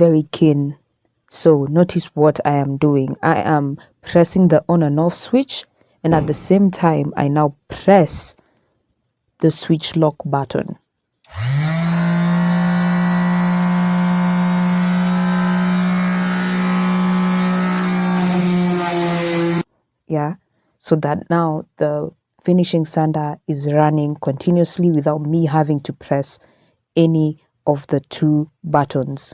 very keen. So notice what I am doing. I am pressing the on and off switch, and at the same time I now press the switch lock button. Yeah, so that now the finishing sander is running continuously without me having to press any of the two buttons.